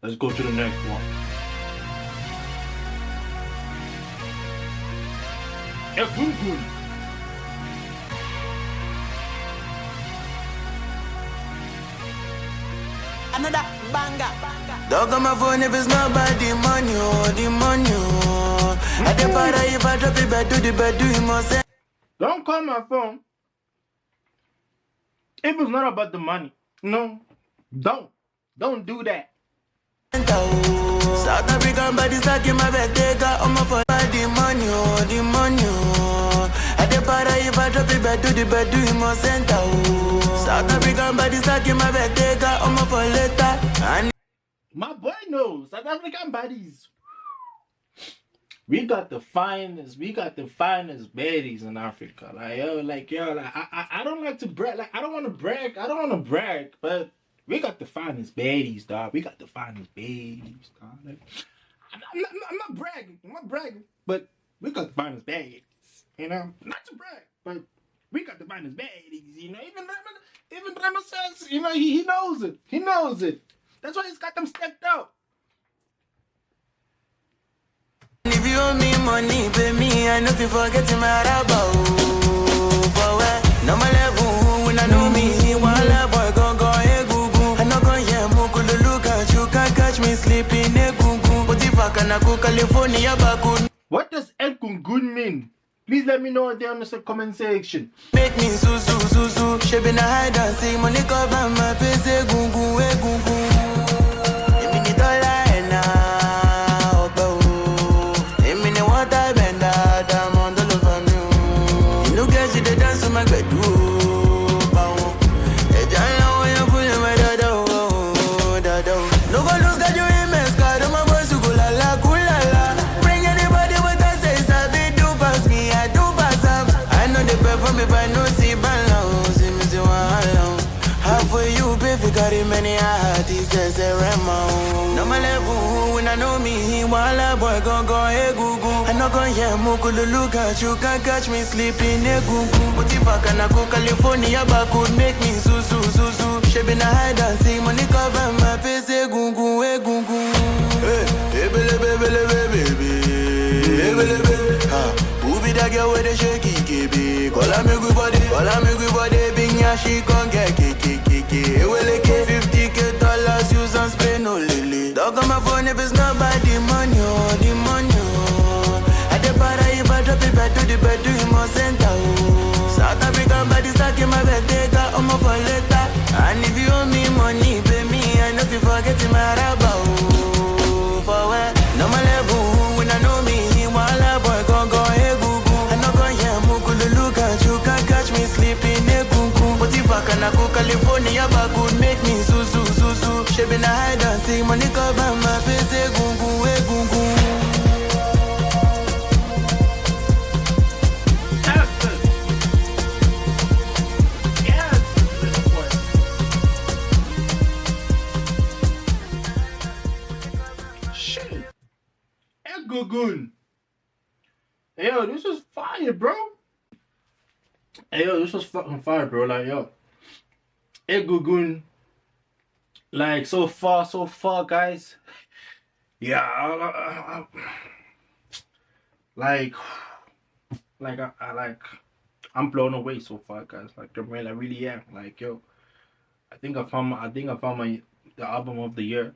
Let's go to the next one. Egungun. Another banger. Dog on my phone if it's not about the money, oh, the money. Oh. At the para if I drop it, bad do the bad do you must say. Don't call my phone if it's not about the money. No, don't do that. South African body stuck in my bed, they got on my phone. The money, oh, the money. Oh. At the para if I drop it, bad do the bad do you must enter. Oh. South African body stuck in my bed, they got on my phone later. And My boy knows South African bodies. We got the finest baddies in Africa. I don't like to brag. Like, I don't want to brag, but we got the finest baddies, dog. We got the finest baddies, dog. Like, I'm not bragging, but we got the finest baddies. You know, not to brag, but we got the finest baddies. You know, even Rema says, you know, he knows it. He knows it. That's why he's got them stacked up. if you owe me money, pay me. I know if you forget my about. For where? No my level, when I know me, while boy go hey goo. I know go yeah, mukulu look at you, can't catch me sleeping, hey goo. But if I can go California, back. What does Egungun mean? Please let me know down in the comment section. Make me susu. She been a hide and seek money cover my face, hey goo, hey goo. Give me the dollar and now, give me the water bend that I'm on the love of me. You know, guys, you dance to my bedroom. No go lose that you in mess, cause my boys to go la la, cool la la. Bring anybody with us, say, sabi do pass me, I do pass up. I know they perform if I know see balance, see me see one alone. Halfway you pay for carry many artists, there's a remo. No my level, when I know me, while a boy go hey goo. I know go yeah, mukulu look at you, can't catch me sleeping, hey goo. But if I can go California, back could make me susu. She been a hide and seek money cover my face, hey goo, hey goo. Hey, baby. Who be that girl with the shaky KB? Call me good body, big yeah, she gon' get kiki. Well, 50K dollars, use and spray no lily. Dog on my phone if it's not by the money, oh, the money. Oh. At the para if I drop it, bad do the bad do you must enter. Oh. South African body stuck in my bed, they got on my phone later. And if you owe me money, pay me. I know if you forget my about. For where? No my level, when I know me, while a boy go hey goo. I know go yeah, mukulu look at you, can't catch me sleeping, hey goo. But if I can go California, back could make me susu. She been a hide and seek money cover my face, hey goo, hey goo. Shit. Egungun. Hey, yo, this is fire, bro. Hey, yo, this was fucking fire, bro. Like, yo. Egungun. Like, so far, guys. Yeah, I'm blown away so far, guys. Like, I really am. Like, yo, I think I found the album of the year.